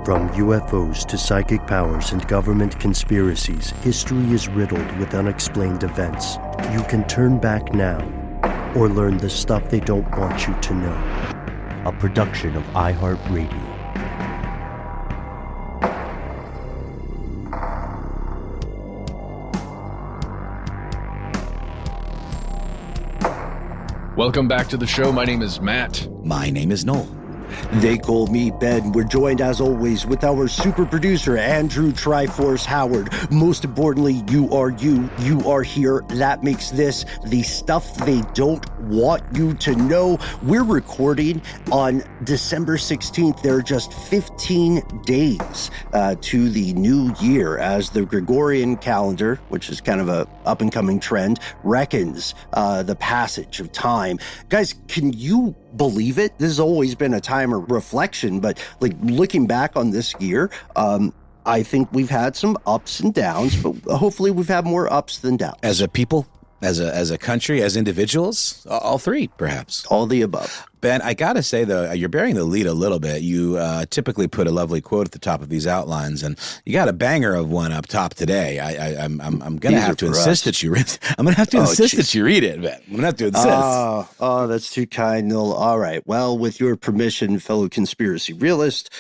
From UFOs to psychic powers and government conspiracies, history is riddled with unexplained events. You can turn back now or learn the stuff they don't want you to know. A production of iHeartRadio. Welcome back to the show. My name is Matt. My name is Noel. They call me Ben. We're joined, as always, with our super producer, Andrew Triforce Howard. Most importantly, you are here. That makes this the stuff they don't want you to know. We're recording on December 16th. There are just 15 days to the new year as the Gregorian calendar, which is kind of a up-and-coming trend, reckons the passage of time. Guys, can you believe it? This has always been a time of reflection, but like looking back on this year, I think we've had some ups and downs, but hopefully we've had more ups than downs. As a people, as a country, as individuals, all three, perhaps. All the above. Ben, I gotta say though, you're bearing the lead a little bit. You typically put a lovely quote at the top of these outlines, and you got a banger of one up top today. I'm gonna have to insist that you read. I'm gonna have to insist that you read it, Ben. I'm gonna have to insist. Oh, that's too kind, Noel. All right. Well, with your permission, fellow conspiracy realist,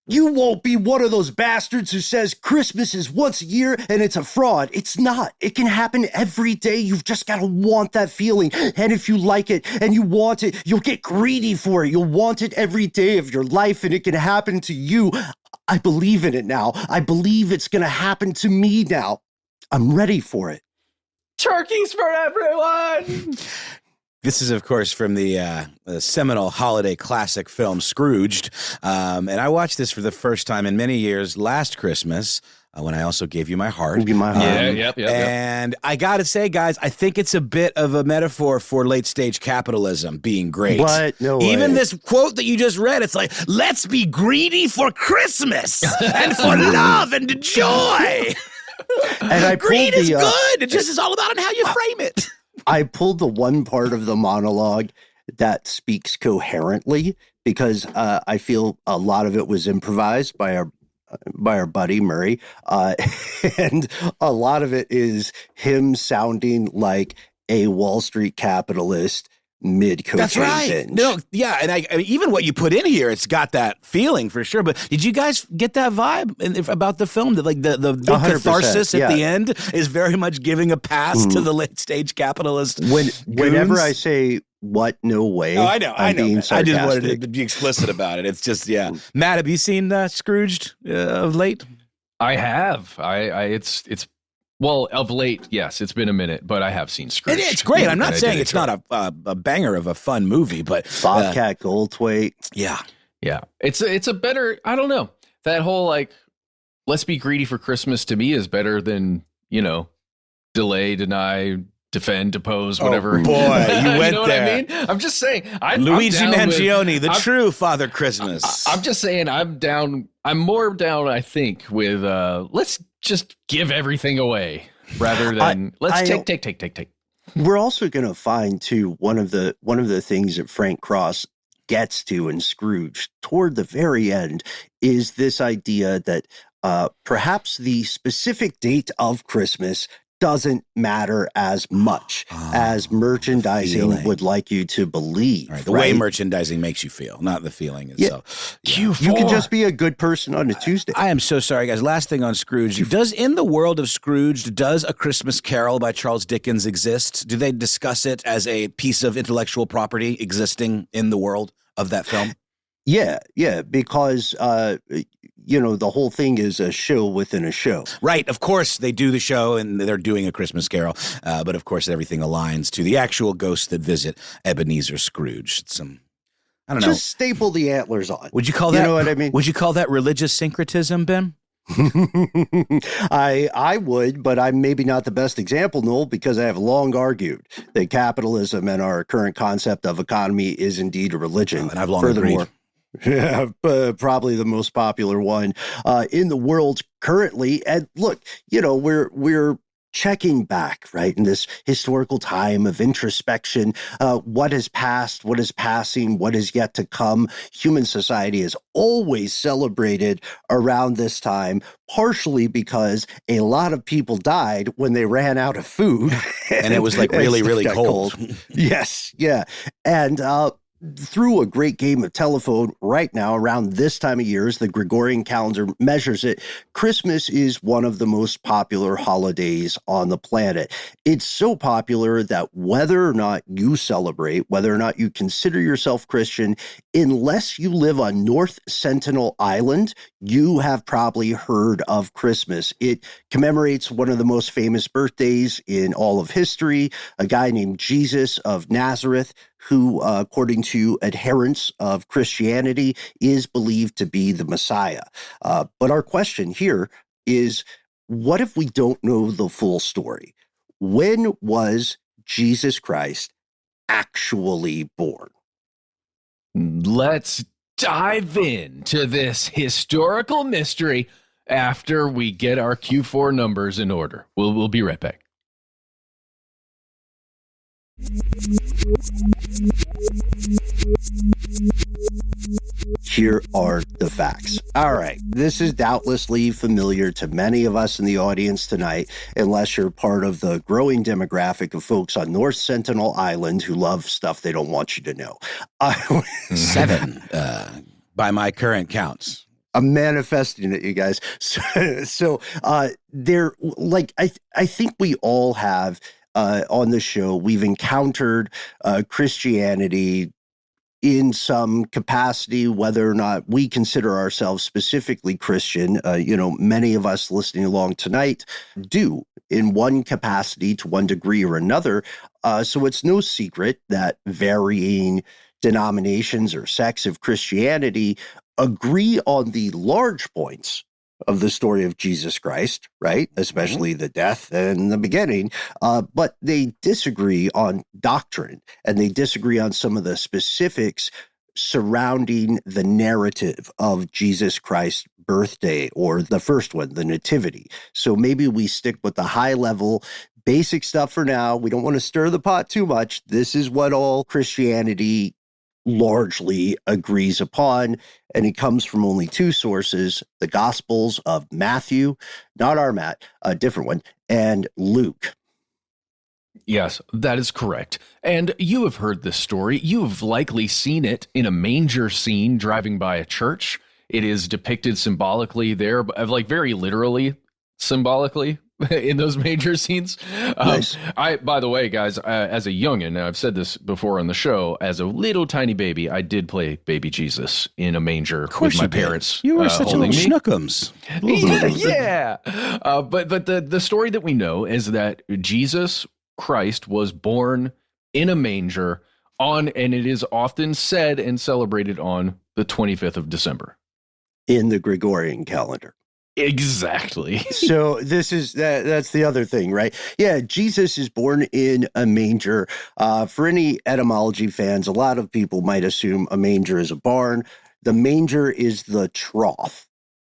you won't be one of those bastards who says Christmas is once a year and it's a fraud. It's not. It can happen every day. You've just got to want that feeling. And if you like it and you want it, you'll get greedy for it. You'll want it every day of your life, and it can happen to you. I believe in it now. I believe it's going to happen to me now. I'm ready for it. Turkeys for everyone! This is, of course, from the seminal holiday classic film Scrooged. And I watched this for the first time in many years last Christmas when I also gave you my heart. Yep. And I got to say, guys, I think it's a bit of a metaphor for late-stage capitalism being great. What? No way. Even this quote that you just read, it's like, let's be greedy for Christmas and for love and joy. And Greed is good. It just is all about how you frame it. I pulled the one part of the monologue that speaks coherently because I feel a lot of it was improvised by our buddy Murray, and a lot of it is him sounding like a Wall Street capitalist mid-cocaine That's right. binge. No, yeah, and I mean, even what you put in here, it's got that feeling for sure. But did you guys get that vibe about the film? That like the catharsis at the end is very much giving a pass to the late stage capitalist. Whenever I say what, no way. Oh, I know. I just wanted to be explicit about it. It's just Matt, have you seen Scrooged of late? I have. It's well, of late, yes. It's been a minute, but I have seen Scrooge. It's great. I'm not saying it's not a banger of a fun movie, but Bobcat Goldthwait. Yeah. It's a better. I don't know. That whole like, let's be greedy for Christmas to me is better than delay, deny, defend, depose, whatever. Oh boy, you went know there. What I mean? I'm just saying. Luigi Mangione, the true Father Christmas. I'm just saying. I'm down. I'm more down. I think with let's just give everything away rather than let's take. We're also going to find too one of the things that Frank Cross gets to in Scrooge toward the very end is this idea that perhaps the specific date of Christmas doesn't matter as much as merchandising would like you to believe. Right, the way merchandising makes you feel, not the feeling itself. You can just be a good person on a Tuesday. I am so sorry, guys. Last thing on Scrooge. In the world of Scrooge, does A Christmas Carol by Charles Dickens exist? Do they discuss it as a piece of intellectual property existing in the world of that film? Yeah, because the whole thing is a show within a show. Right, of course they do the show and they're doing A Christmas Carol, but of course everything aligns to the actual ghosts that visit Ebenezer Scrooge. I don't know. Just staple the antlers on. Would you call that? You know what I mean? Would you call that religious syncretism, Ben? I would, but I'm maybe not the best example, Noel, because I have long argued that capitalism and our current concept of economy is indeed a religion. And I've long agreed. Yeah, probably the most popular one in the world currently. And look, we're checking back, right, in this historical time of introspection, what has passed, what is passing, what is yet to come. Human society is always celebrated around this time, partially because a lot of people died when they ran out of food. And it was like really, really cold. Yes, yeah. And through a great game of telephone right now, around this time of year, as the Gregorian calendar measures it, Christmas is one of the most popular holidays on the planet. It's so popular that whether or not you celebrate, whether or not you consider yourself Christian, unless you live on North Sentinel Island, you have probably heard of Christmas. It commemorates one of the most famous birthdays in all of history, a guy named Jesus of Nazareth, who, according to adherents of Christianity, is believed to be the Messiah. But our question here is, what if we don't know the full story? When was Jesus Christ actually born? Let's dive into this historical mystery after we get our Q4 numbers in order. We'll be right back. Here are the facts. All right, this is doubtlessly familiar to many of us in the audience tonight, unless you're part of the growing demographic of folks on North Sentinel Island who love stuff they don't want you to know. 7 by my current counts. I'm manifesting it, you guys. So they're like, I think we all have on the show, we've encountered Christianity in some capacity, whether or not we consider ourselves specifically Christian. Many of us listening along tonight do in one capacity to one degree or another. So it's no secret that varying denominations or sects of Christianity agree on the large points of the story of Jesus Christ, right? Especially the death and the beginning. But they disagree on doctrine, and they disagree on some of the specifics surrounding the narrative of Jesus Christ's birthday, or the first one, the nativity. So maybe we stick with the high level basic stuff for now. We don't want to stir the pot too much. This is what all Christianity largely agrees upon, and it comes from only two sources: the Gospels of Matthew, not our Matt, a different one, and Luke. Yes, that is correct. And you have heard this story. You have likely seen it in a manger scene driving by a church. It is depicted symbolically there, like very literally symbolically in those major scenes. Nice. By the way, guys, as a youngin', I've said this before on the show, as a little tiny baby, I did play baby Jesus in a manger with my parents. You were such a little schnookums. Yeah. But the story that we know is that Jesus Christ was born in a manger and it is often said and celebrated on the 25th of December. In the Gregorian calendar. Exactly. So that's the other thing, right? Yeah, Jesus is born in a manger. For any etymology fans, a lot of people might assume a manger is a barn. The manger is the trough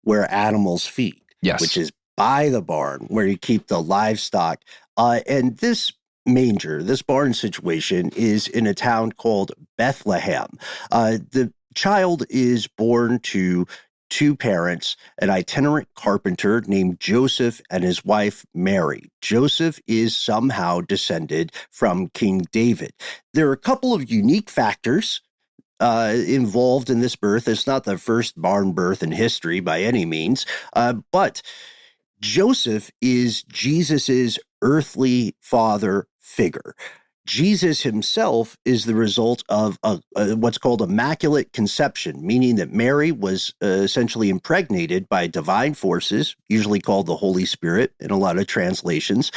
where animals feed, yes, which is by the barn where you keep the livestock. And this manger, this barn situation, is in a town called Bethlehem. The child is born to two parents, an itinerant carpenter named Joseph and his wife Mary. Joseph is somehow descended from King David. There are a couple of unique factors involved in this birth. It's not the first barn birth in history by any means, but Joseph is Jesus's earthly father figure. Jesus himself is the result of what's called immaculate conception, meaning that Mary was essentially impregnated by divine forces, usually called the Holy Spirit in a lot of translations,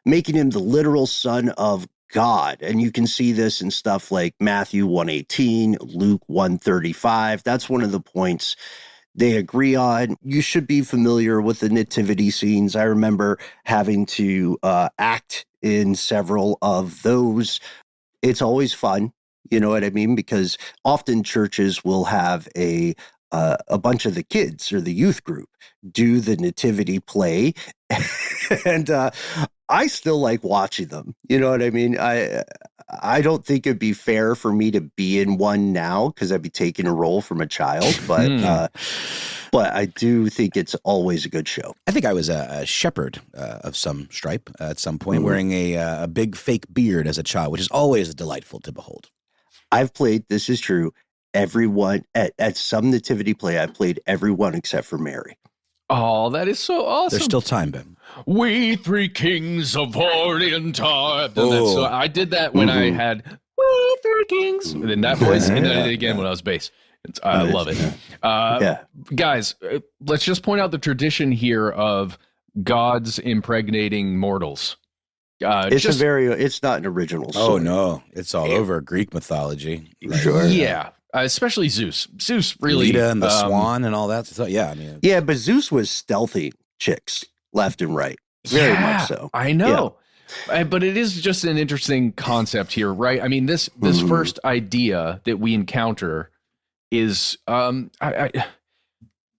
making him the literal son of God. And you can see this in stuff like Matthew 1:18, Luke 1:35. That's one of the points they agree on. You should be familiar with the nativity scenes. I remember having to act in several of those. It's always fun, you know what I mean? Because often churches will have a a bunch of the kids or the youth group do the nativity play. And I still like watching them. You know what I mean? I don't think it'd be fair for me to be in one now because I'd be taking a role from a child. But I do think it's always a good show. I think I was a shepherd of some stripe at some point, wearing a big fake beard as a child, which is always delightful to behold. I've played, this is true, everyone at some nativity play. I played everyone except for Mary. Oh, that is so awesome. There's still time, Ben. We three kings of Orient are. So I did that when I had We Three Kings. And then that voice, and then I did it again when I was bass. I love it. Guys, let's just point out the tradition here of gods impregnating mortals. It's not an original story. Oh, no. It's all over Greek mythology. Right? Sure. Yeah. Especially Zeus. Zeus really. Leda and the swan and all that. So, yeah. I mean, yeah, but Zeus was stealthy chicks left and right. Very much so. I know. Yeah. But it is just an interesting concept here, right? I mean, this first idea that we encounter is it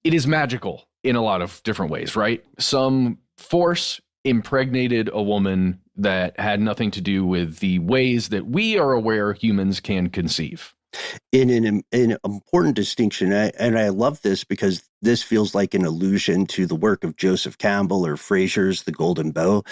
is magical in a lot of different ways, right? Some force impregnated a woman that had nothing to do with the ways that we are aware humans can conceive. In an important distinction, and I love this because this feels like an allusion to the work of Joseph Campbell or Fraser's The Golden Bough.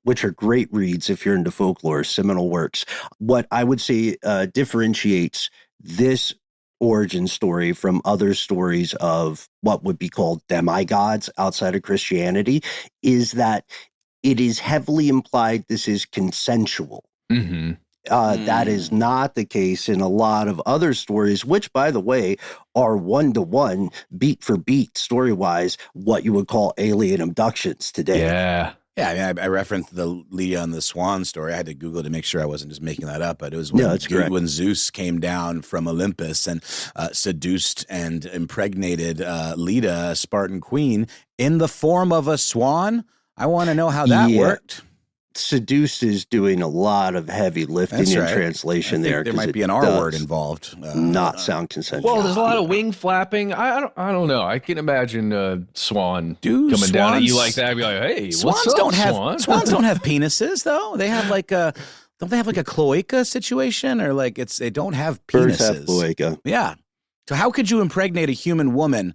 Which are great reads if you're into folklore, seminal works. What I would say differentiates this origin story from other stories of what would be called demigods outside of Christianity is that it is heavily implied this is consensual. Mm-hmm. That is not the case in a lot of other stories, which, by the way, are one-to-one, beat for beat, story-wise, what you would call alien abductions today. Yeah. Yeah, I mean, I referenced the Leda and the Swan story. I had to Google to make sure I wasn't just making that up, but it was when Zeus came down from Olympus and seduced and impregnated Leda, a Spartan queen, in the form of a swan. I want to know how that worked. Seduced is doing a lot of heavy lifting in translation there. There might be an R word involved. Not sound consensual. Well, there's a lot of wing flapping. I don't know. I can imagine Swan coming down at you like that. I'd be like, hey, what's up, Swan? Swans don't have penises, though. They have don't they have like a cloaca situation, or like they don't have penises? Birds have cloaca. Yeah. So how could you impregnate a human woman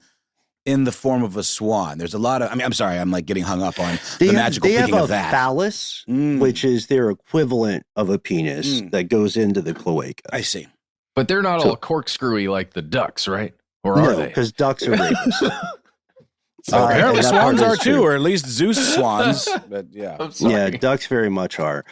in the form of a swan? There's a lot of, I'm sorry, I'm like getting hung up on the magical thinking of that. They have a phallus, which is their equivalent of a penis that goes into the cloaca. I see. But they're not all corkscrewy like the ducks, right? Or are they? Because ducks are rapists. Apparently swans are too, or at least Zeus swans. But yeah, ducks very much are.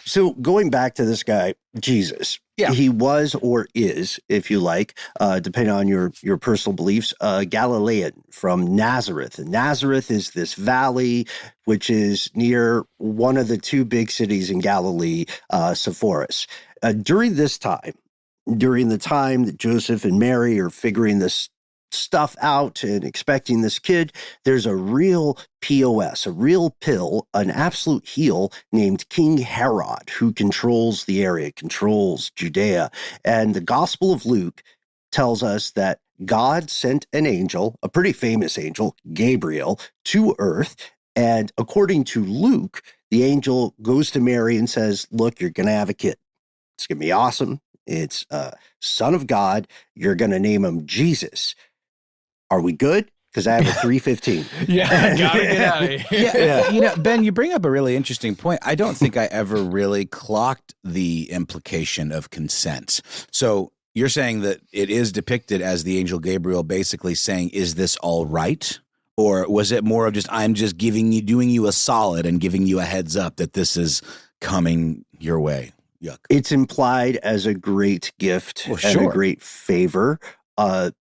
So going back to this guy, Jesus. Yeah. He was or is, if you like, depending on your personal beliefs, Galilean from Nazareth. And Nazareth is this valley which is near one of the two big cities in Galilee, Sepphoris. During the time that Joseph and Mary are figuring this stuff out and expecting this kid, there's a real POS, a real pill, an absolute heel named King Herod, who controls the area, controls Judea. And the Gospel of Luke tells us that God sent an angel, a pretty famous angel, Gabriel, to earth. And according to Luke, the angel goes to Mary and says, look, you're going to have a kid. It's going to be awesome. It's a son of God. You're going to name him Jesus. Are we good? Because I have a 3:15. Yeah, gotta get out of here. Yeah. Ben, you bring up a really interesting point. I don't think I ever really clocked the implication of consent. So you're saying that it is depicted as the angel Gabriel basically saying, is this all right? Or was it more of just, I'm just doing you a solid and giving you a heads up that this is coming your way? Yuck. It's implied as a great gift and a great favor.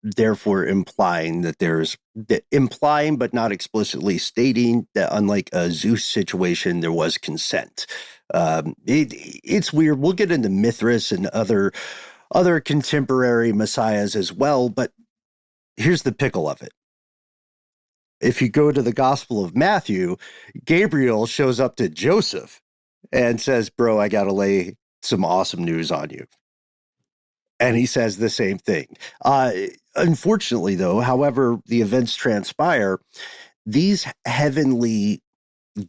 Therefore implying but not explicitly stating that unlike a Zeus situation, there was consent. It's weird. We'll get into Mithras and other contemporary messiahs as well, but here's the pickle of it. If you go to the Gospel of Matthew, Gabriel shows up to Joseph and says, bro, I got to lay some awesome news on you. And he says the same thing. Unfortunately, though, however the events transpire, these heavenly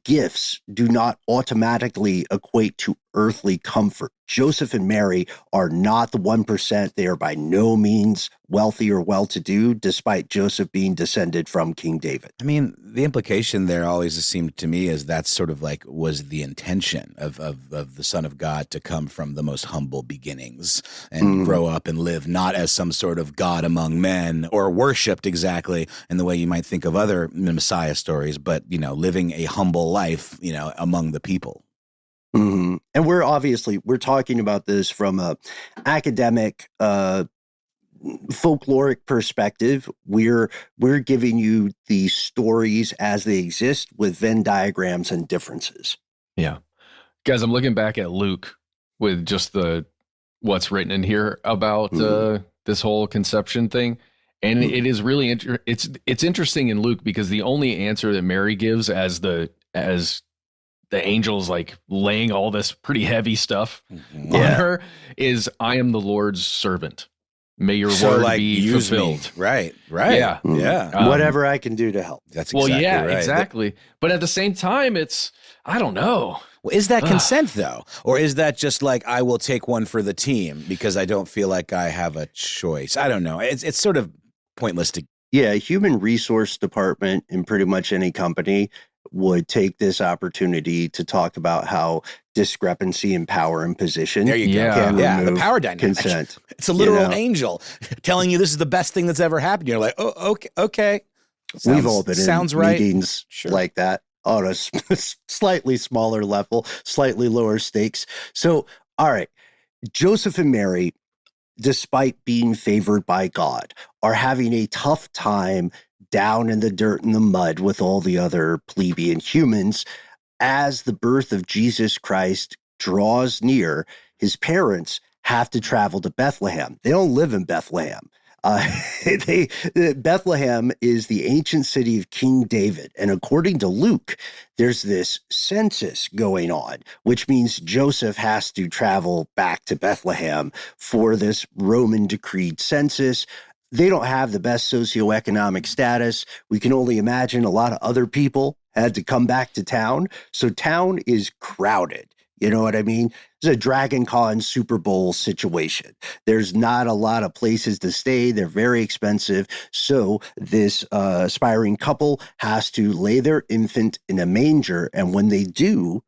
gifts do not automatically equate to earthly comfort. Joseph and Mary are not the 1%. They are by no means wealthy or well-to-do, despite Joseph being descended from King David. I mean, the implication there always seemed to me is that's sort of like was the intention of the Son of God to come from the most humble beginnings and grow up and live not as some sort of God among men or worshipped exactly in the way you might think of other Messiah stories, but, living a humble life, among the people. Mm-hmm. And we're talking about this from a academic, folkloric perspective. We're giving you the stories as they exist with Venn diagrams and differences. Yeah. Guys, I'm looking back at Luke with just what's written in here about this whole conception thing. And it is really it's interesting in Luke because the only answer that Mary gives as the angel's like laying all this pretty heavy stuff on her is, I am the Lord's servant. May your word be fulfilled. Me. Right. Yeah. Yeah. Whatever I can do to help. That's exactly right. Exactly. But at the same time, I don't know. Well, is that consent though? Or is that just like, I will take one for the team because I don't feel like I have a choice? I don't know. It's sort of pointless to. Yeah. Human resource department in pretty much any company would take this opportunity to talk about how discrepancy in power and position. There you go. Yeah, the power dynamic. Consent. It's a literal angel telling you this is the best thing that's ever happened. You're like, oh, okay. We've all been in meetings like that on a slightly smaller level, slightly lower stakes. So, all right, Joseph and Mary, despite being favored by God, are having a tough time down in the dirt and the mud with all the other plebeian humans. As the birth of Jesus Christ draws near, his parents have to travel to Bethlehem. They don't live in Bethlehem. Bethlehem is the ancient city of King David. And according to Luke, there's this census going on, which means Joseph has to travel back to Bethlehem for this Roman decreed census. They don't have the best socioeconomic status. We can only imagine a lot of other people had to come back to town. So town is crowded. You know what I mean? It's a Dragon Con Super Bowl situation. There's not a lot of places to stay. They're very expensive. So this aspiring couple has to lay their infant in a manger. And when they do,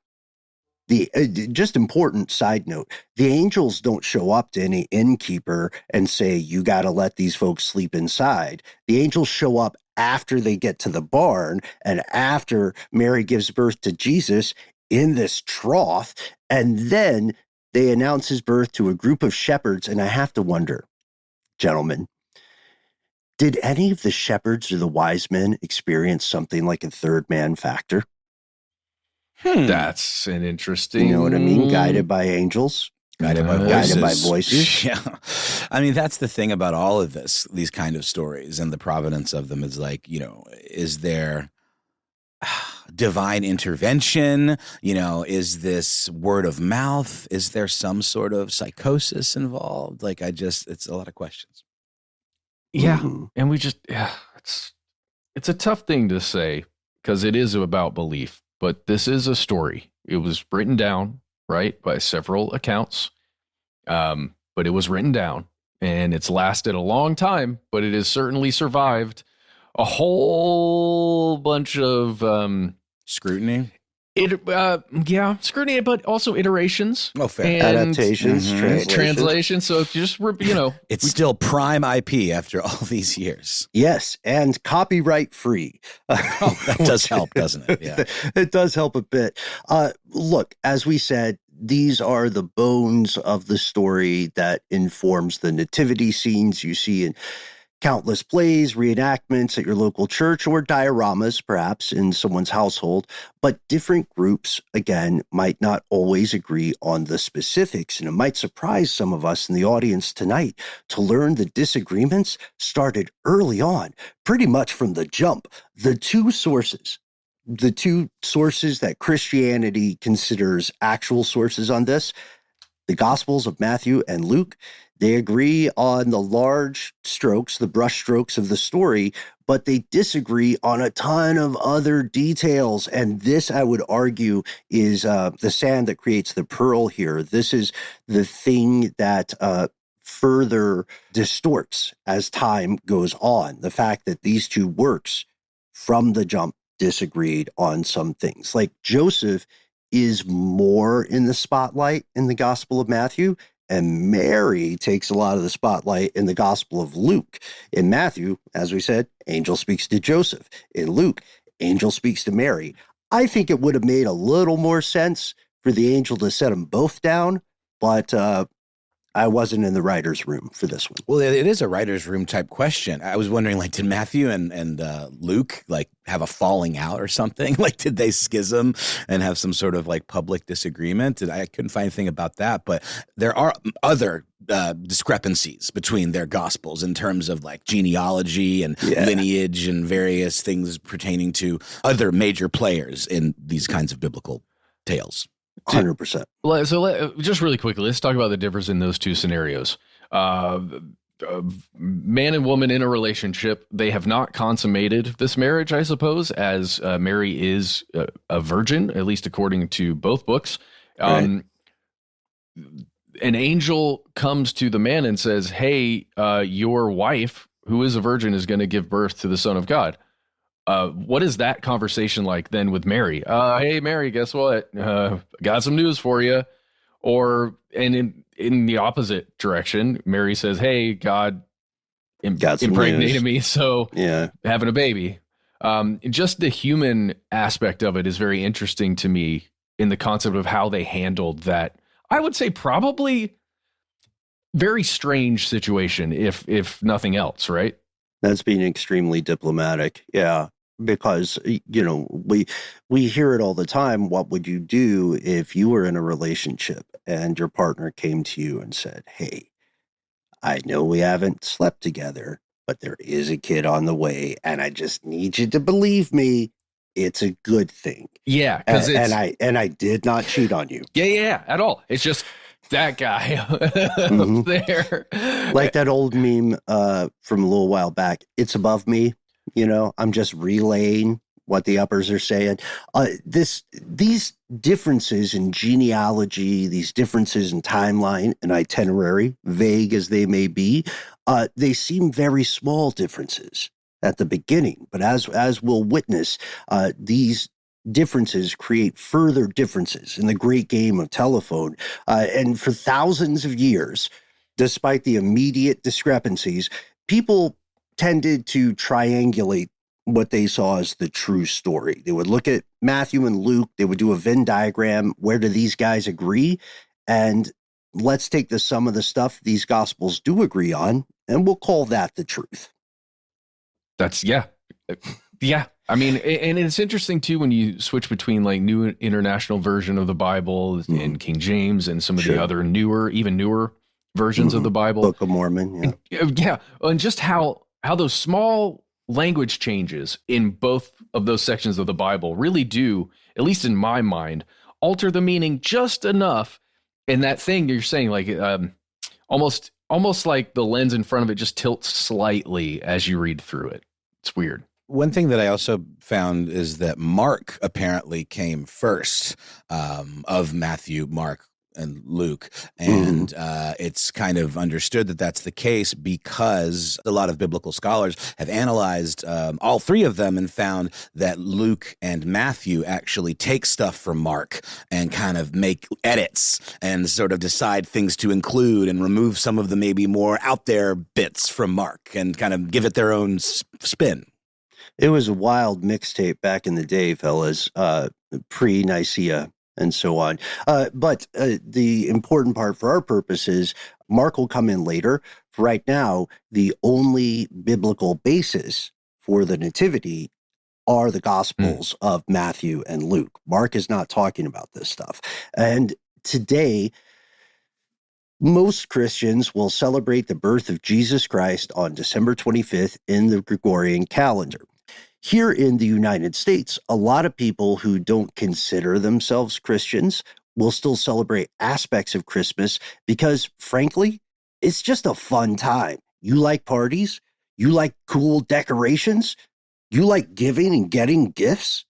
the just important side note, the angels don't show up to any innkeeper and say, you got to let these folks sleep inside. The angels show up after they get to the barn and after Mary gives birth to Jesus in this trough. And then they announce his birth to a group of shepherds. And I have to wonder, gentlemen, did any of the shepherds or the wise men experience something like a third man factor? That's an interesting. You know what I mean? Guided by angels. Guided by voices. Yeah. I mean, that's the thing about all of these kind of stories and the provenance of them is like, is there divine intervention? Is this word of mouth? Is there some sort of psychosis involved? Like, it's a lot of questions. Yeah. And it's a tough thing to say because it is about belief. But this is a story. It was written down, right, by several accounts. But it was written down, and it's lasted a long time, but it has certainly survived a whole bunch of scrutiny. Scrutiny, but also iterations. Oh, fair. And adaptations, translations. So just, it's still prime IP after all these years. Yes, and copyright free. That does help, doesn't it? Yeah, it does help a bit. Look, as we said, these are the bones of the story that informs the nativity scenes you see in countless plays, reenactments at your local church, or dioramas, perhaps, in someone's household. But different groups, again, might not always agree on the specifics. And it might surprise some of us in the audience tonight to learn the disagreements started early on, pretty much from the jump. The two sources that Christianity considers actual sources on this, the Gospels of Matthew and Luke, They agree on the large strokes, the brush strokes of the story, but they disagree on a ton of other details. And this, I would argue, is the sand that creates the pearl here. This is the thing that further distorts as time goes on. The fact that these two works from the jump disagreed on some things. Like Joseph is more in the spotlight in the Gospel of Matthew, and Mary takes a lot of the spotlight in the Gospel of Luke. In Matthew, as we said, angel speaks to Joseph. In Luke, angel speaks to Mary. I think it would have made a little more sense for the angel to set them both down, but I wasn't in the writer's room for this one. Well, it is a writer's room type question. I was wondering, like, did Matthew and Luke, like, have a falling out or something? Like, did they schism and have some sort of, like, public disagreement? And I couldn't find anything about that. But there are other discrepancies between their gospels in terms of, like, genealogy and lineage and various things pertaining to other major players in these kinds of biblical tales. 100%. So just really quickly, let's talk about the difference in those two scenarios. Man and woman in a relationship, they have not consummated this marriage, I suppose, as Mary is a virgin, at least according to both books. Right. An angel comes to the man and says, hey, your wife, who is a virgin, is going to give birth to the Son of God. What is that conversation like then with Mary? Hey, Mary, guess what? Got some news for you. And in the opposite direction, Mary says, hey, God impregnated me, so having a baby. Just the human aspect of it is very interesting to me in the concept of how they handled that. I would say probably very strange situation, if nothing else, right? That's being extremely diplomatic. Yeah. Because, you know, we hear it all the time. What would you do if you were in a relationship and your partner came to you and said, hey, I know we haven't slept together, but there is a kid on the way, and I just need you to believe me. It's a good thing. Yeah. And I did not cheat on you. Yeah, at all. It's just that guy up there. Like that old meme from a little while back. It's above me. You know, I'm just relaying what the uppers are saying. These differences in genealogy, these differences in timeline and itinerary, vague as they may be, they seem very small differences at the beginning. But as we'll witness, these differences create further differences in the great game of telephone. And for thousands of years, despite the immediate discrepancies, people tended to triangulate what they saw as the true story. They would look at Matthew and Luke, they would do a Venn diagram. Where do these guys agree? And let's take the sum of the stuff these gospels do agree on, and we'll call that the truth. That's, yeah. I mean, and it's interesting too when you switch between like New International Version of the Bible and King James and some of the other even newer versions of the Bible. Book of Mormon, yeah. And just how those small language changes in both of those sections of the Bible really do, at least in my mind, alter the meaning just enough. And that thing you're saying, like almost like the lens in front of it just tilts slightly as you read through it. It's weird. One thing that I also found is that Mark apparently came first of Matthew, Mark, and Luke. And it's kind of understood that that's the case because a lot of biblical scholars have analyzed all three of them and found that Luke and Matthew actually take stuff from Mark and kind of make edits and sort of decide things to include and remove some of the maybe more out there bits from Mark and kind of give it their own spin. It was a wild mixtape back in the day, fellas, pre-Nicaea and so on. But the important part for our purposes, Mark will come in later. For right now, the only biblical basis for the nativity are the Gospels of Matthew and Luke. Mark is not talking about this stuff. And today, most Christians will celebrate the birth of Jesus Christ on December 25th in the Gregorian calendar. Here in the United States, a lot of people who don't consider themselves Christians will still celebrate aspects of Christmas because, frankly, It's just a fun time. You like parties? You like cool decorations? You like giving and getting gifts?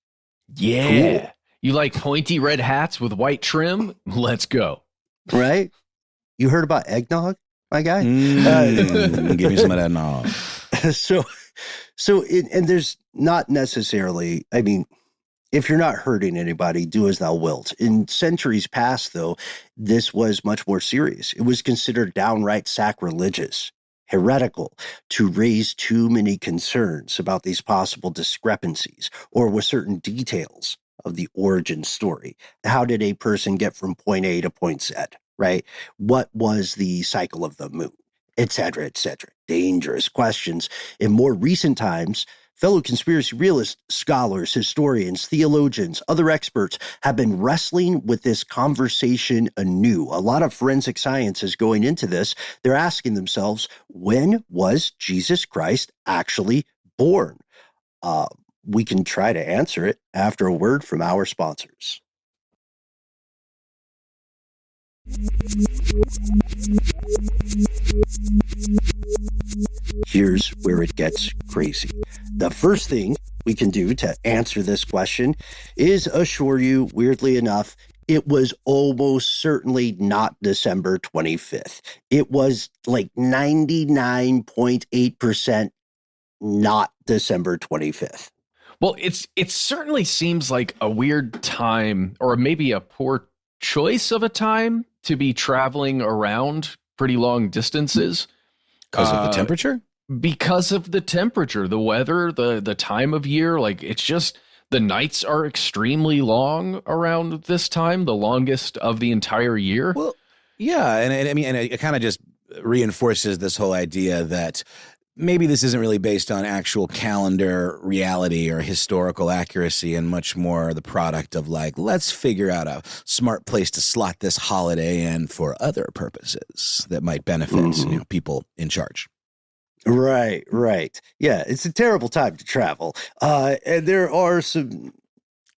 Yeah. Cool. You like pointy red hats with white trim? Let's go. Right? You heard about eggnog, my guy? Give me some of that nog. And there's not necessarily, I mean, if you're not hurting anybody, do as thou wilt. In centuries past, though, this was much more serious. It was considered downright sacrilegious, heretical, to raise too many concerns about these possible discrepancies or with certain details of the origin story. How did a person get from point A to point Z, right? What was the cycle of the moon, et cetera, et cetera? Dangerous questions. In more recent times, fellow conspiracy realists, scholars, historians, theologians, other experts have been wrestling with this conversation anew. A lot of forensic science is going into this. They're asking themselves, when was Jesus Christ actually born? We can try to answer it after a word from our sponsors. Here's where it gets crazy. The first thing we can do to answer this question is assure you, weirdly enough, it was almost certainly not December 25th. It was like 99.8% not December 25th. Well, it certainly seems like a weird time, or maybe a poor choice of a time to be traveling around pretty long distances. Because of the temperature? Because of the temperature, the weather, the time of year. Like, it's just, the nights are extremely long around this time, the longest of the entire year. Well, yeah. And I mean, and it kind of just reinforces this whole idea that maybe this isn't really based on actual calendar reality or historical accuracy, and much more the product of like, let's figure out a smart place to slot this holiday in for other purposes that might benefit people in charge. Right. Yeah, it's a terrible time to travel. And there are some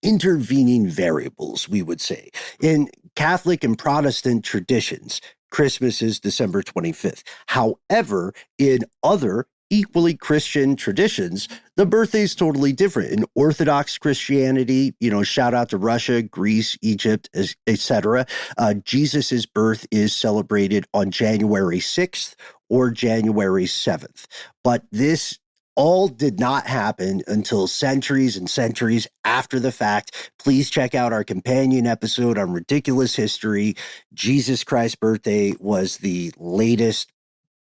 intervening variables, we would say. In Catholic and Protestant traditions, Christmas is December 25th. However, in other equally Christian traditions, the birthday is totally different. In Orthodox Christianity, shout out to Russia, Greece, Egypt, etc., Jesus's birth is celebrated on January 6th or January 7th. But this all did not happen until centuries and centuries after the fact. Please check out our companion episode on ridiculous history. Jesus Christ's birthday was the latest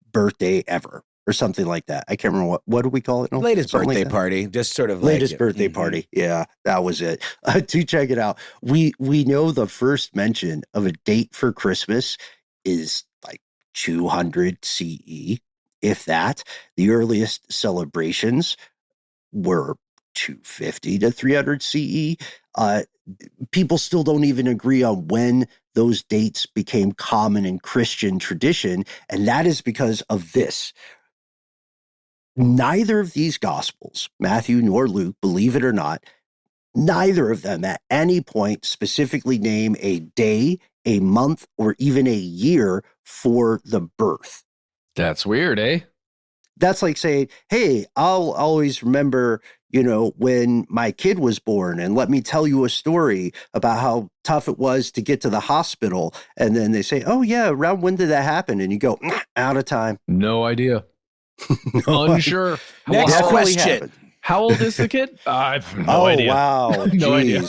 birthday ever, or something like that. I can't remember what do we call it? No, latest birthday party, just sort of latest like birthday party. Yeah, that was it. Do check it out. We know the first mention of a date for Christmas is like 200 CE. If that. The earliest celebrations were 250 to 300 CE. People still don't even agree on when those dates became common in Christian tradition, and that is because of this. Neither of these Gospels, Matthew nor Luke, believe it or not, neither of them at any point specifically name a day, a month, or even a year for the birth. That's weird, eh? That's like saying, hey, I'll always remember, when my kid was born, and let me tell you a story about how tough it was to get to the hospital. And then they say, oh, yeah, around when did that happen? And you go, out of time. No idea. Unsure. Next question. How old is the kid? I have no idea. Oh, wow. No idea.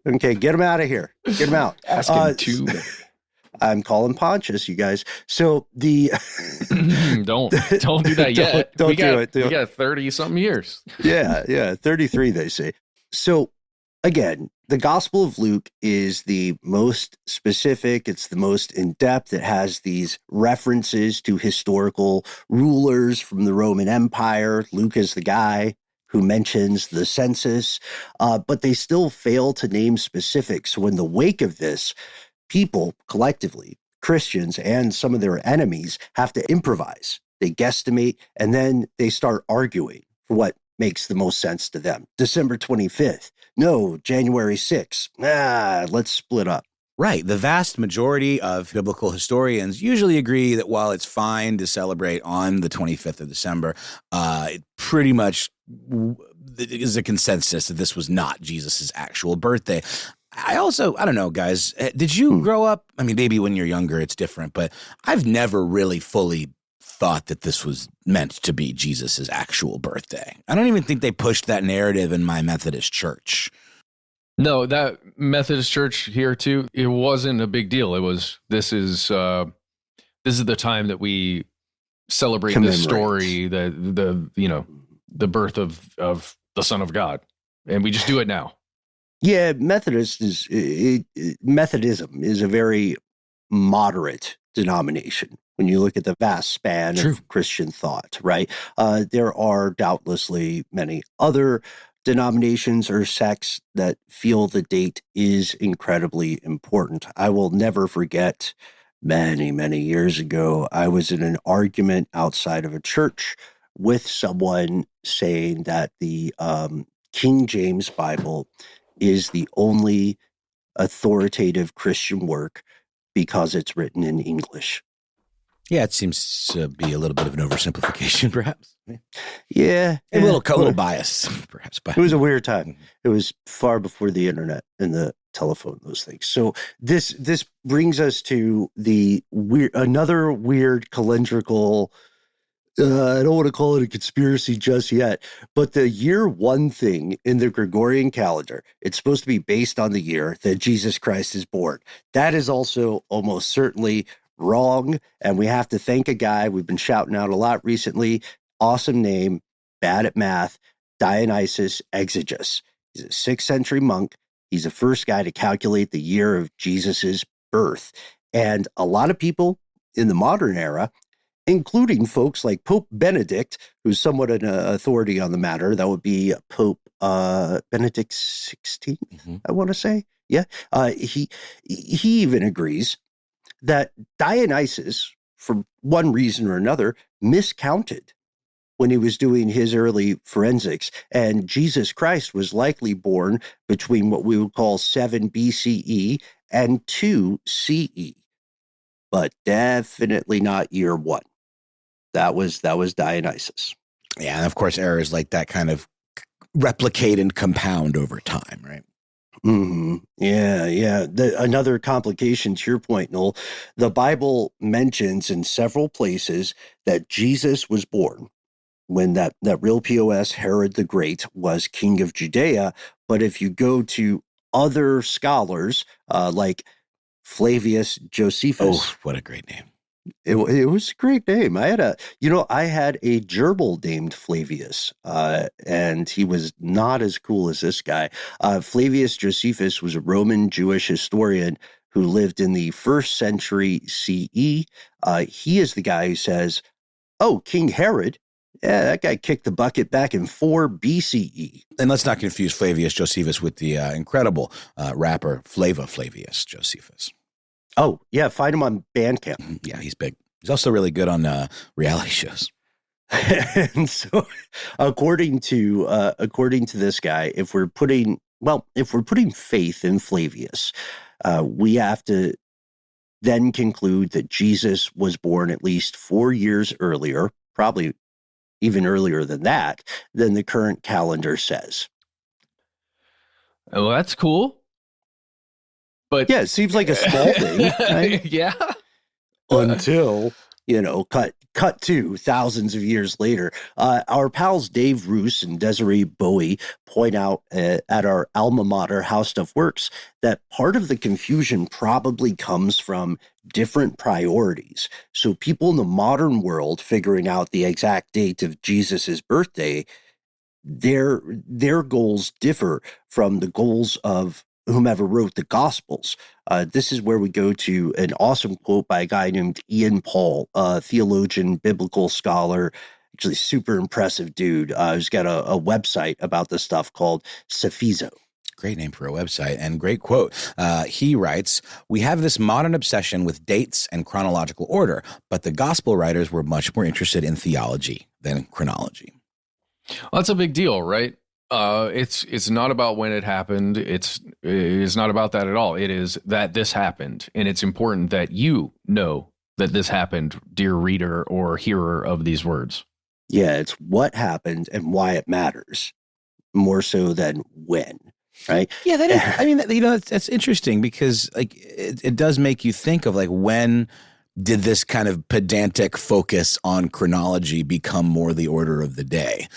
Okay, get him out of here. Get him out. Ask him too. I'm calling Pontius, you guys. So the don't do that yet. Don't do it. We got 30-something years. Yeah, 33 they say. So again, the Gospel of Luke is the most specific. It's the most in-depth. It has these references to historical rulers from the Roman Empire. Luke is the guy who mentions the census, but they still fail to name specifics. So in the wake of this, people collectively, Christians and some of their enemies, have to improvise. They guesstimate, and then they start arguing for what makes the most sense to them. December 25th. No, January 6th. Let's split up. Right. The vast majority of biblical historians usually agree that while it's fine to celebrate on the 25th of December, it pretty much is a consensus that this was not Jesus's actual birthday. I don't know, guys, did you grow up? I mean, maybe when you're younger, it's different, but I've never really fully thought that this was meant to be Jesus's actual birthday. I don't even think they pushed that narrative in my Methodist church. No, that Methodist church here too, it wasn't a big deal. It was, this is the time that we celebrate this story, the birth of the Son of God. And we just do it now. Yeah, Methodism is a very moderate denomination when you look at the vast span of Christian thought, right? There are doubtlessly many other denominations or sects that feel the date is incredibly important. I will never forget many, many years ago, I was in an argument outside of a church with someone saying that the King James Bible is the only authoritative Christian work because it's written in English. Yeah, it seems to be a little bit of an oversimplification, perhaps. Yeah. A little bias, perhaps. It was a weird time. It was far before the internet and the telephone, those things. So this brings us to another weird calendrical, I don't want to call it a conspiracy just yet, but the year one thing in the Gregorian calendar, it's supposed to be based on the year that Jesus Christ is born. That is also almost certainly wrong, and we have to thank a guy we've been shouting out a lot recently. Awesome name, bad at math, Dionysius Exiguus. He's a 6th century monk. He's the first guy to calculate the year of Jesus's birth. And a lot of people in the modern era, including folks like Pope Benedict, who's somewhat an authority on the matter, that would be Pope Benedict XVI, I want to say. Yeah, he even agrees that Dionysius, for one reason or another, miscounted when he was doing his early forensics. And Jesus Christ was likely born between what we would call 7 BCE and 2 CE, but definitely not year one. That was Dionysius. Yeah, and of course, errors like that kind of replicate and compound over time, right? Mm-hmm. Yeah. Another complication to your point, Noel, the Bible mentions in several places that Jesus was born when that real POS, Herod the Great, was king of Judea. But if you go to other scholars like Flavius Josephus. Oh, what a great name. It was a great name. I had a gerbil named Flavius, and he was not as cool as this guy. Flavius Josephus was a Roman Jewish historian who lived in the 1st century CE. He is the guy who says, "Oh, King Herod, yeah, that guy kicked the bucket back in 4 BCE." And let's not confuse Flavius Josephus with the incredible rapper Flavius Josephus. Oh, yeah, find him on Bandcamp. Yeah, he's big. He's also really good on reality shows. And so, according to this guy, if we're putting faith in Flavius, we have to then conclude that Jesus was born at least 4 years earlier, probably even earlier than that, than the current calendar says. Oh, that's cool. But yeah, it seems like a small thing, right? Yeah. Until, cut to thousands of years later. Our pals Dave Roos and Desiree Bowie point out at our alma mater, How Stuff Works, that part of the confusion probably comes from different priorities. So people in the modern world figuring out the exact date of Jesus's birthday, their goals differ from the goals of whomever wrote the Gospels. This is where we go to an awesome quote by a guy named Ian Paul, a theologian, biblical scholar, actually super impressive dude who's got a website about this stuff called Sephizo. Great name for a website and great quote. He writes, "We have this modern obsession with dates and chronological order, but the gospel writers were much more interested in theology than chronology." Well, that's a big deal, right? It's not about when it happened. It's not about that at all. It is that this happened, and it's important that you know that this happened, dear reader or hearer of these words. Yeah, it's what happened and why it matters, more so than when, right? Yeah, that is, I mean, you know, that's interesting because like it does make you think of like when did this kind of pedantic focus on chronology become more the order of the day?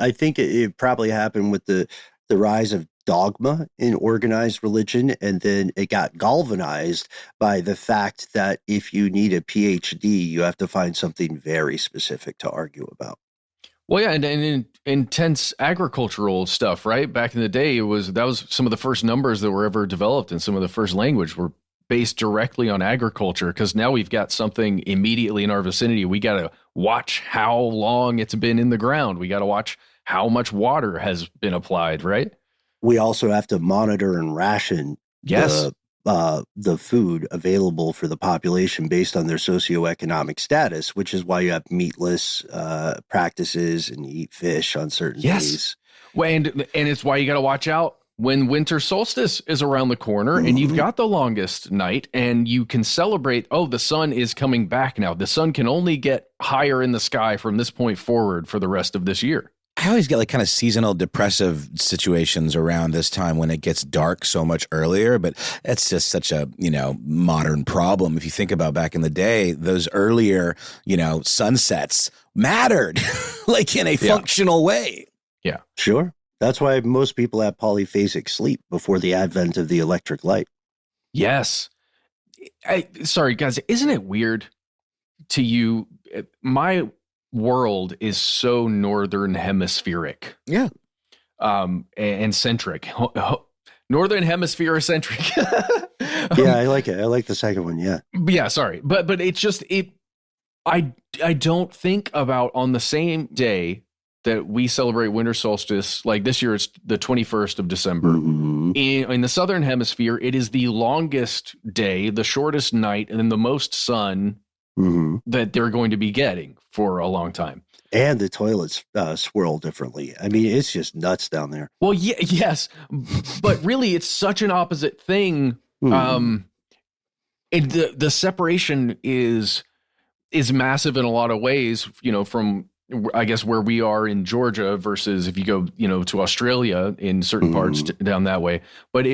I think it probably happened with the rise of dogma in organized religion, and then it got galvanized by the fact that if you need a PhD, you have to find something very specific to argue about. Well, yeah, and in intense agricultural stuff, right? Back in the day, that was some of the first numbers that were ever developed, and some of the first language were based directly on agriculture. Because now we've got something immediately in our vicinity. We got to watch how long it's been in the ground. We got to watch how much water has been applied, right? We also have to monitor and ration the food available for the population based on their socioeconomic status, which is why you have meatless practices and you eat fish on certain days. Well, and it's why you got to watch out when winter solstice is around the corner and you've got the longest night and you can celebrate, oh, the sun is coming back now. The sun can only get higher in the sky from this point forward for the rest of this year. I always get like kind of seasonal depressive situations around this time when it gets dark so much earlier, but that's just such a, you know, modern problem. If you think about back in the day, those earlier, you know, sunsets mattered like in a functional way. Yeah, sure. That's why most people have polyphasic sleep before the advent of the electric light. Yes. Sorry, guys, isn't it weird to you? My world is so northern hemispheric. Yeah. And centric. Northern hemisphere centric. Yeah, I like it. I like the second one. Yeah. Yeah, sorry. But it's just I don't think about on the same day that we celebrate winter solstice, like this year it's the 21st of December. Mm-hmm. In the southern hemisphere, it is the longest day, the shortest night, and then the most sun that they're going to be getting for a long time. And the toilets swirl differently. I mean, it's just nuts down there. Well, yes, but really, it's such an opposite thing. And the separation is massive in a lot of ways. You know, from I guess where we are in Georgia versus if you go, you know, to Australia in certain parts down that way. But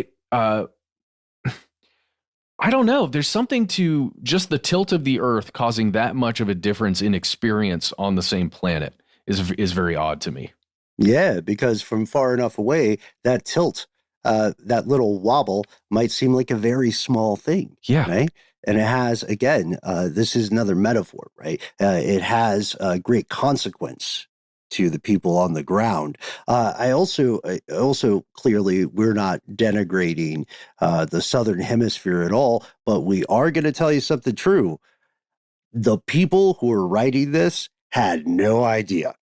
I don't know. There's something to just the tilt of the Earth causing that much of a difference in experience on the same planet is very odd to me. Yeah, because from far enough away, that tilt, that little wobble might seem like a very small thing. Yeah. Right? And it has, again, this is another metaphor, right? It has a great consequence to the people on the ground. I also clearly we're not denigrating the Southern Hemisphere at all, but we are going to tell you something true. The people who are writing this had no idea.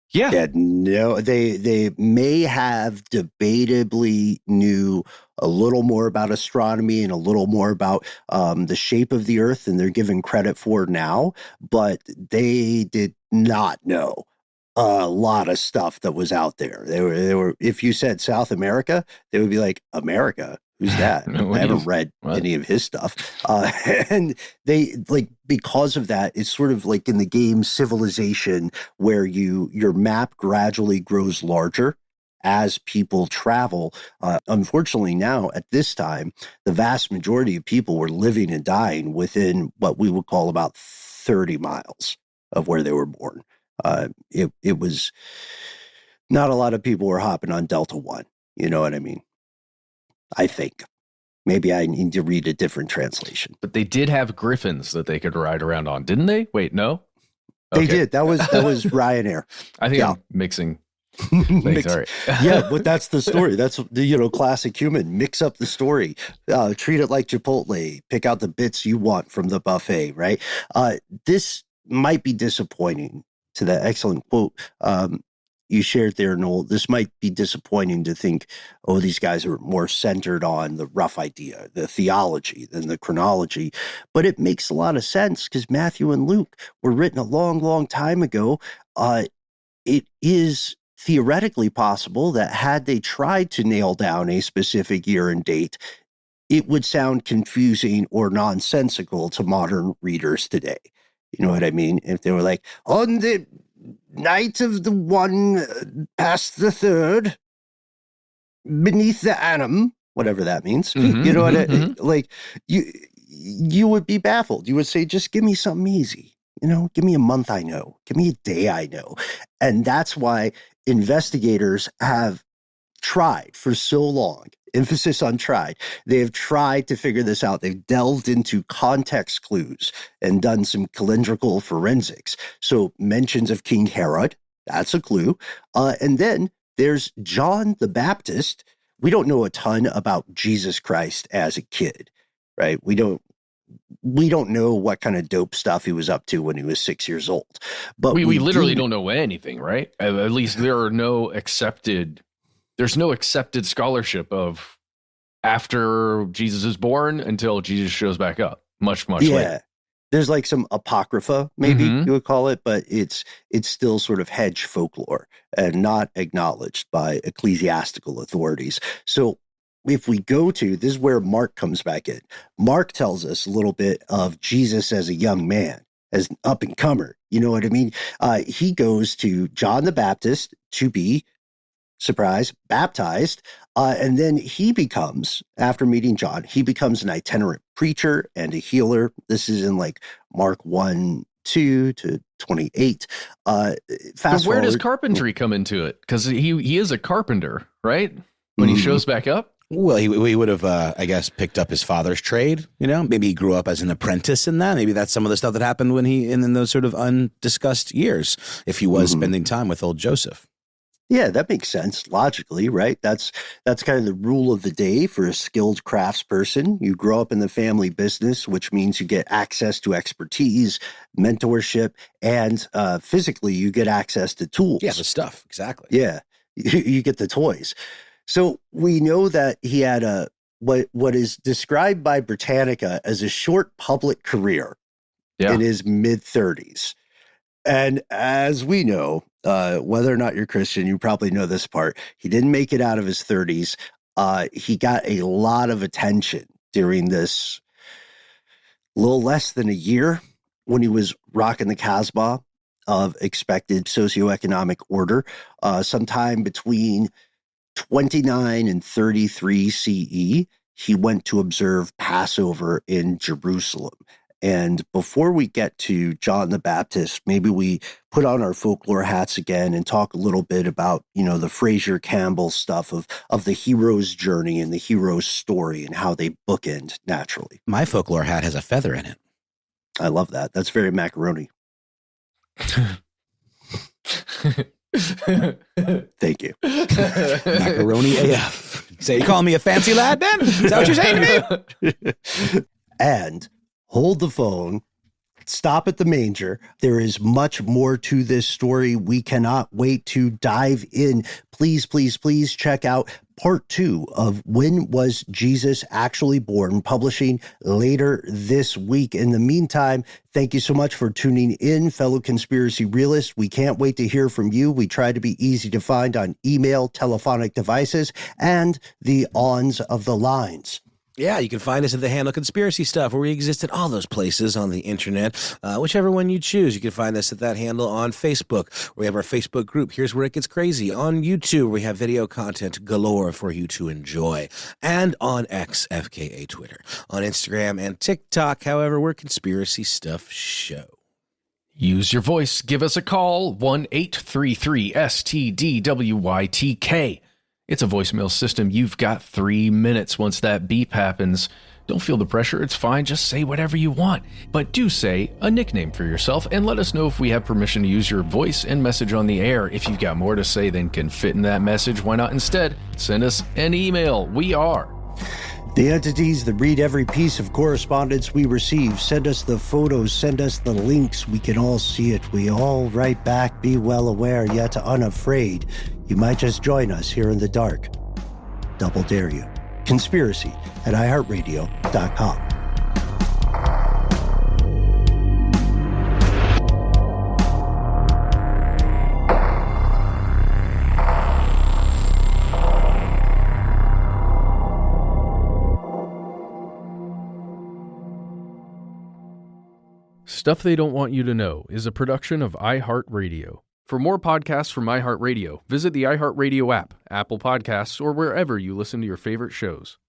Yeah. They may have debatably knew a little more about astronomy and a little more about the shape of the Earth than they're given credit for now, but they did not know a lot of stuff that was out there. They were. If you said South America, they would be like, America? Who's that? I haven't read any of his stuff. And they like, because of that, it's sort of like in the game Civilization, where your map gradually grows larger as people travel. Unfortunately, now at this time, the vast majority of people were living and dying within what we would call about 30 miles of where they were born. It was not a lot of people were hopping on Delta One. You know what I mean? I think maybe I need to read a different translation. But they did have griffins that they could ride around on, didn't they? Wait, no, they did. That was Ryanair. I think I'm mixing. Sorry. Yeah, but that's the story. That's the classic human. Mix up the story. Treat it like Chipotle. Pick out the bits you want from the buffet. Right. This might be disappointing. To that excellent quote you shared there, Noel, this might be disappointing to think, oh, these guys are more centered on the rough idea, the theology, than the chronology. But it makes a lot of sense because Matthew and Luke were written a long, long time ago. It is theoretically possible that had they tried to nail down a specific year and date, it would sound confusing or nonsensical to modern readers today. You know what I mean? If they were like, on the night of the one past the third, beneath the annum, whatever that means, you know what like, you would be baffled. You would say, just give me something easy. You know, give me a month I know. Give me a day I know. And that's why investigators have tried for so long, emphasis on tried. They have tried to figure this out. They've delved into context clues and done some calendrical forensics. So mentions of King Herod, that's a clue. And then there's John the Baptist. We don't know a ton about Jesus Christ as a kid, right? We don't know what kind of dope stuff he was up to when he was 6 years old. But we literally don't know anything, right? At least there's no accepted scholarship of after Jesus is born until Jesus shows back up. Much later. There's like some apocrypha, maybe you would call it, but it's still sort of hedge folklore and not acknowledged by ecclesiastical authorities. So if we go to, this is where Mark comes back in. Mark tells us a little bit of Jesus as a young man, as an up-and-comer. You know what I mean? He goes to John the Baptist to be, surprise, baptized. And then he becomes, after meeting John, he becomes an itinerant preacher and a healer. This is in like Mark 1, 2 to 28. But where does carpentry come into it? Because he is a carpenter, right? When he shows back up? Well, he would have, I guess, picked up his father's trade. You know, maybe he grew up as an apprentice in that. Maybe that's some of the stuff that happened when in those sort of undiscussed years, if he was spending time with old Joseph. Yeah, that makes sense logically, right? That's kind of the rule of the day for a skilled craftsperson. You grow up in the family business, which means you get access to expertise, mentorship, and physically you get access to tools. Yeah, the stuff, exactly. Yeah, you get the toys. So we know that he had what is described by Britannica as a short public career in his mid-30s. And as we know, whether or not you're Christian, you probably know this part. He didn't make it out of his 30s. He got a lot of attention during this little less than a year when he was rocking the Casbah of expected socioeconomic order, sometime between 29 and 33 CE. He went to observe Passover in Jerusalem. And before we get to John the Baptist, maybe we put on our folklore hats again and talk a little bit about, the Fraser Campbell stuff of the hero's journey and the hero's story and how they bookend naturally. My folklore hat has a feather in it. I love that. That's very macaroni. Thank you. Macaroni AF. Say, you calling me a fancy lad, Ben? Is that what you're saying to me? And hold the phone. Stop at the manger. There is much more to this story. We cannot wait to dive in. Please, please, please check out part 2 of When Was Jesus Actually Born, publishing later this week. In the meantime, thank you so much for tuning in, fellow conspiracy realists. We can't wait to hear from you. We try to be easy to find on email, telephonic devices, and the ons of the lines. Yeah, you can find us at the handle Conspiracy Stuff, where we exist at all those places on the internet, whichever one you choose. You can find us at that handle on Facebook, where we have our Facebook group, Here's Where It Gets Crazy. On YouTube, we have video content galore for you to enjoy. And on X, FKA Twitter. On Instagram and TikTok, however, we're Conspiracy Stuff Show. Use your voice. Give us a call, 1-833-STDWYTK. It's a voicemail system. You've got 3 minutes. Once that beep happens, don't feel the pressure. It's fine. Just say whatever you want. But do say a nickname for yourself and let us know if we have permission to use your voice and message on the air. If you've got more to say than can fit in that message, why not instead send us an email? We are the entities that read every piece of correspondence we receive. Send us the photos, send us the links. We can all see it. We all write back. Be well aware, yet unafraid. You might just join us here in the dark. Double dare you. Conspiracy at iHeartRadio.com. Stuff They Don't Want You to Know is a production of iHeartRadio. For more podcasts from iHeartRadio, visit the iHeartRadio app, Apple Podcasts, or wherever you listen to your favorite shows.